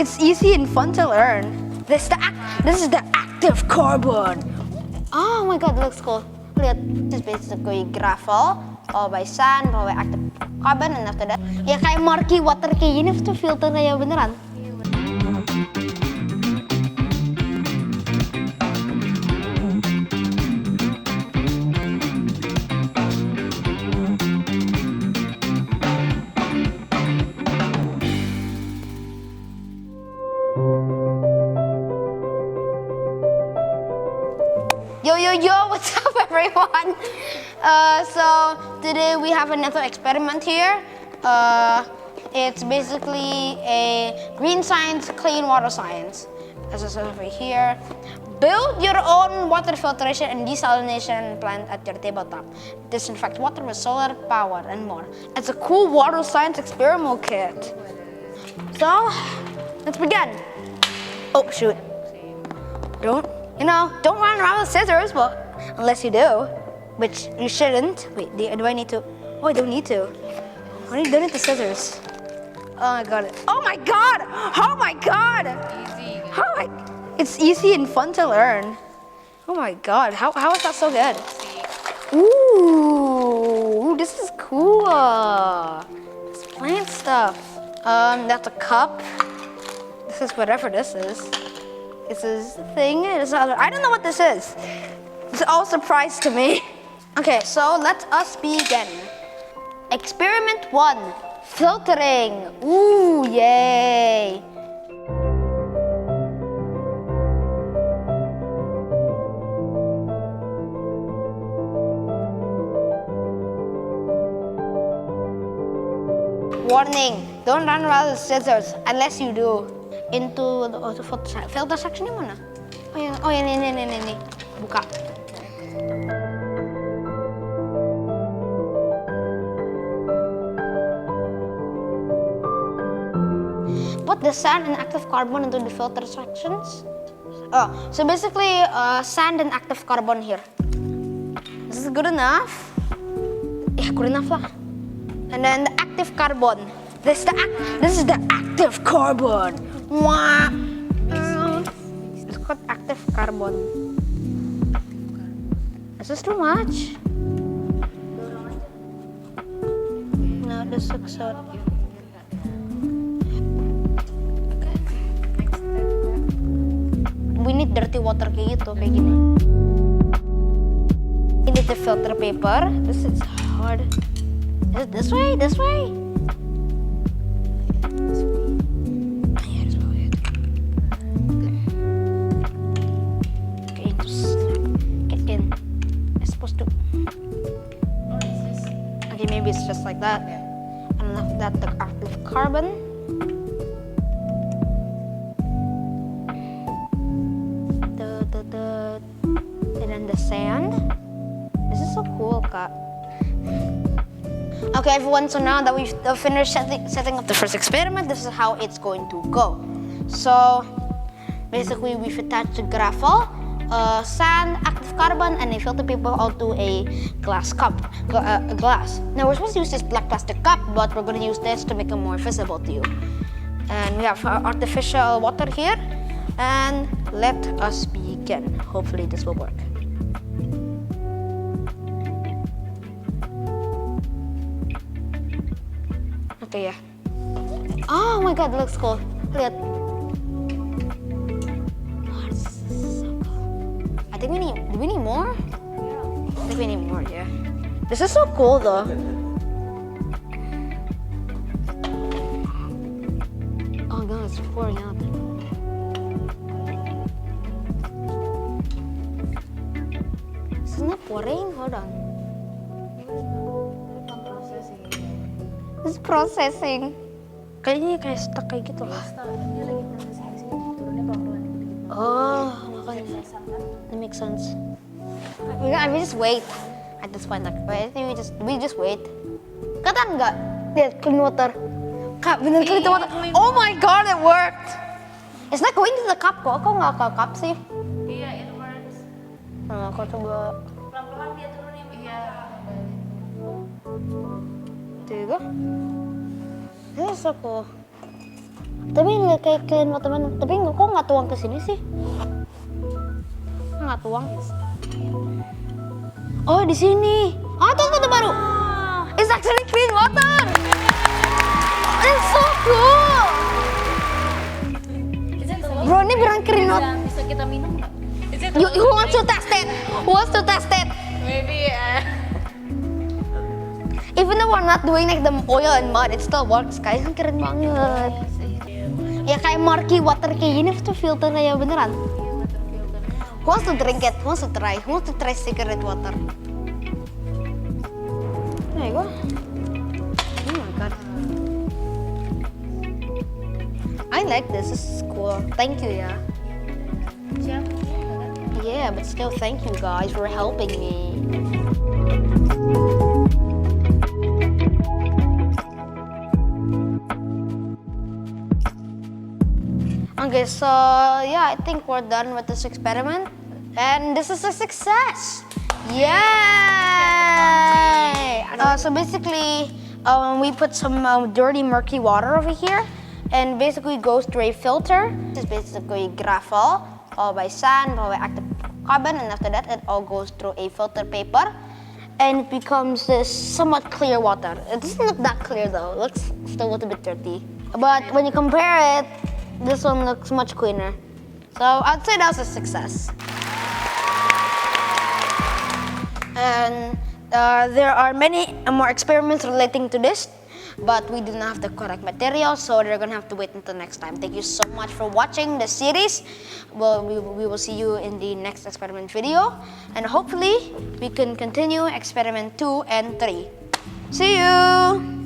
It's easy and fun to learn. This is the active carbon. Oh my god, that looks cool. Lihat, this is basically gravel, followed by sand, followed by active carbon, and after that, ya kayak murky water kayak gini tuh filternya beneran. Yo, what's up everyone? So today we have another experiment here. It's basically a green science, clean water science. As I said over here, build your own water filtration and desalination plant at your tabletop. Disinfect water with solar power and more. It's a cool water science experiment kit. So, let's begin. Oh shoot. Don't run around with scissors, but unless you do, which you shouldn't. Wait, do I need to? Oh, I don't need to. I don't need the scissors. Oh, I got it. Oh my god! Oh my god! Easy. It's easy and fun to learn. Oh my god, how is that so good? Ooh, this is cool. It's plant stuff. That's a cup. This is whatever this is. This is the thing. I don't know what this is. It's all surprise to me. Okay, so let us begin. Experiment 1. Filtering. Ooh, yay. Warning, don't run around with scissors unless you do. Into the filter section yang mana? Oh ya, ini. Buka. Put the sand and active carbon into the filter sections. Oh, so basically sand and active carbon here. This is good enough. Yeah, good enough lah. And then the active carbon. This is the active carbon. Wah. It's called active carbon. Is this too much? No, this looks so. We need dirty water kayak gitu, kayak gini. We need the filter paper. This is hard. Is it this way? This way? Maybe it's just like that. And after that, the active carbon. And then the sand. This is so cool, Kak. Okay, everyone, so now that we've finished setting up the first experiment, this is how it's going to go. So, basically, we've attached the gravel, sand, active carbon, and a filter paper onto a glass cup. Now we're supposed to use this black plastic cup, but we're going to use this to make it more visible to you. And we have our artificial water here, and let us begin. Hopefully this will work. Okay, yeah. Oh my god, that looks cool. Lihat. Do we need more? I think we need more, yeah. This is so cool though. Oh god, it's pouring out. It's not pouring, hold on. It's processing. Kayaknya kayak stuck kayak gitu lah. Oh, makanya. That makes sense. We just wait at this point. Like, I think we just wait. Kata enggak? Lihat clean water. Kak, bener clean water. Oh my god, it worked. It's not going to the cup kok. Kok nggak ke cup sih? Iya, it works. Nah, kok coba. Pelan-pelan dia turun ya. Iya. There you go. This is so cool. Tapi nggak kayak clean water man. Tapi kok nggak tuang ke sini sih? Nggak tuang. Oh di sini. Oh tuh baru. It's actually clean water. It's so cool. Bro ini beneran clean water. Bisa kita minum nggak? Who wants to test it? Who wants to test it? Maybe. Even though we're not doing like the oil and mud, it still works guys. Kan keren banget. Ya kayak murky water kayak gini tuh filternya beneran. Who wants to drink it? Who wants to try? Who wants to try cigarette water? There you go. Oh my god. I like this. This is cool. Thank you ya. Yeah, but still thank you guys for helping me. Okay, so yeah, I think we're done with this experiment. And this is a success! Yay! So basically, we put some dirty, murky water over here. And basically goes through a filter. This is basically graphite, followed by sand, followed by active carbon. And after that, it all goes through a filter paper. And it becomes this somewhat clear water. It doesn't look that clear though. It looks still a little bit dirty. But when you compare it, this one looks much cleaner. So I'd say that was a success. And there are many more experiments relating to this, but we do not have the correct material, so they're gonna have to wait until next time. Thank you so much for watching the series. Well, we will see you in the next experiment video, and hopefully we can continue experiment 2 and 3. See you!